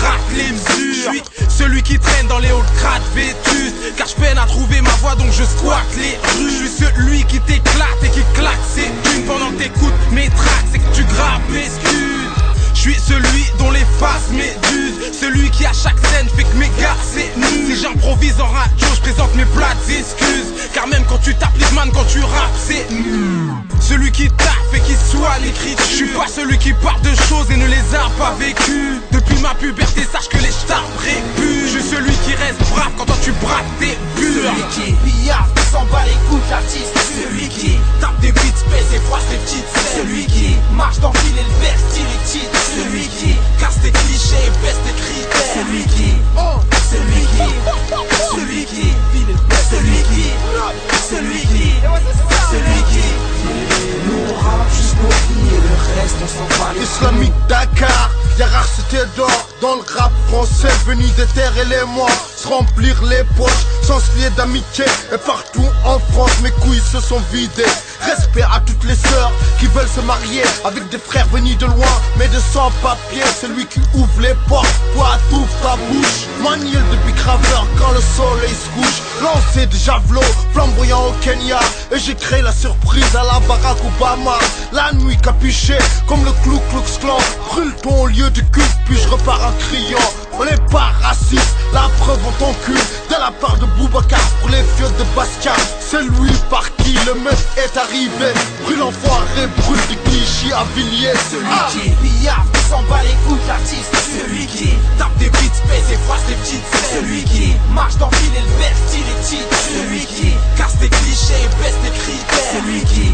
gratte les mesures. Je suis celui qui traîne dans les halls de crâne vétus, car je peine à trouver ma voie donc je squatte les rues. Je suis celui qui t'éclate et qui claque ses thunes pendant que t'écoutes mes tracks et que tu grappes mes scuds. Je suis celui dont les faces médusent, celui qui à chaque scène fait que mes gars c'est nu. Si j'improvise en radio, je présente mes plates excuses, car même quand tu t'appliques man, quand tu rappes c'est nul. Celui qui taffe et qui soigne l'écriture. Je suis pas celui qui parle de choses et ne les a pas vécues. Depuis ma puberté, sache que les stars répuent. Je suis celui qui reste brave quand toi tu braques tes bulles. Celui qui pillave, qui s'en bat les couilles l'artiste. Celui qui tape des beats, pèse et froisse les petites scènes. Celui qui marche dans le fil et le vert, style et titre. Celui qui casse tes clichés et baisse tes critères. Celui qui, celui qui, celui qui, celui qui, celui qui, celui qui nous rappe juste nos vies et le reste on s'en bat les couilles. Islamique Dakar, y'a rareté d'or dans le rap français, venu des terres et les mois, se remplir les poches, sans se lier d'amitié. Et partout en France, mes couilles se sont vidées. Respect à toutes les sœurs qui veulent se marier avec des frères venus de loin, mais de sans papier. Celui qui ouvre les portes, toi t'ouvres ta bouche. Maniel de bicraveur quand le soleil se couche. Lancé de javelot, flamboyant au Kenya. Et j'ai créé la surprise à la Barack Obama. La nuit capuchée, comme le Ku Klux Klan. Brûle ton lieu de culte, puis je repars en criant. On n'est pas raciste, la preuve en ton cul. De la part de Boubacar pour les vieux de Basquiat. C'est lui par qui le meuf est arrivé. Brûle enfoiré, brûle du Clichy à Villiers. Celui qui pillave, qui s'en bat les couilles l'artiste. Celui qui tape des beats, pèse et froisse les petites scènes. Celui qui marche dans le fil et le vert, style et titre. Celui qui casse tes clichés et baisse tes critères. Celui qui,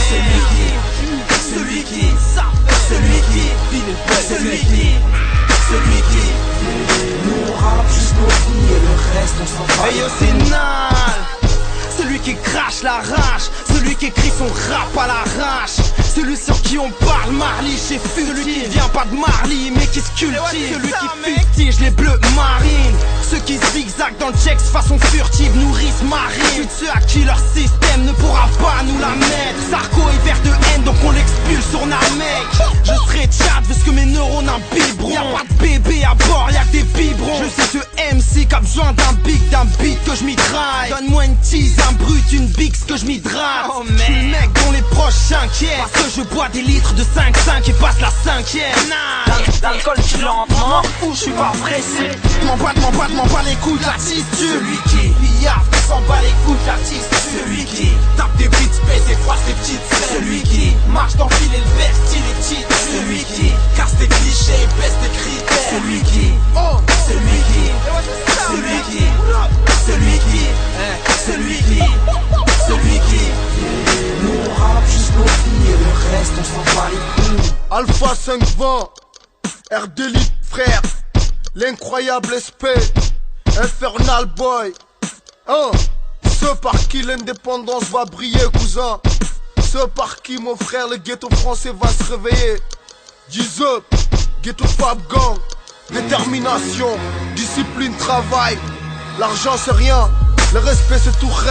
celui qui, celui qui, celui qui, celui qui, celui qui nous rappe juste nos vies et le reste on s'en bat. Hey yo c'est Nal, celui qui crache la rage, celui qui écrit son rap à l'arrache. Celui sur qui on parle, Marly chez Futil. Celui qui vient pas de Marly mais qui se cultive. Celui qui fustige les bleus marines. Ceux qui zigzaguent dans le checks façon furtive nourrissent marine. Ceux à qui leur système ne pourra pas nous la mettre. Sarko est vert de haine donc on l'expulse sur Namek. Je serai Tchad vu ce que mes neurones imbiberont. Y'a pas de bébé à bord, y'a que des biberons. Je suis ce MC qui a besoin d'un beat que je mitraille. Donne-moi une tease, un brut, une bix que je m'hydrate. Je suis le mec dont les proches s'inquiètent, parce que je bois des litres de 5-5 et passe la 5ème. D'alcool tu l'entends, ou je suis pas pressé. M'en bats les couilles l'artiste. Celui qui pillave, qui s'en bat les couilles l'artiste. Celui qui tape des beats, pèse et froisse les petites scènes. Celui qui marche dans le fil et le vert, style et titre. Celui qui casse tes clichés et baisse tes critères. Celui qui, celui qui, celui qui, celui qui, celui qui, celui qui nous rappe juste nos vies et le reste on s'en bat les couilles. Alpha 520, R d'élite frère, l'incroyable SP, Infernal Boy. Ceux par qui l'indépendance va briller cousin. Ceux par qui mon frère le ghetto français va se réveiller. 10 up, ghetto Fab Gang. Détermination, discipline, travail. L'argent c'est rien, le respect c'est tout rêve.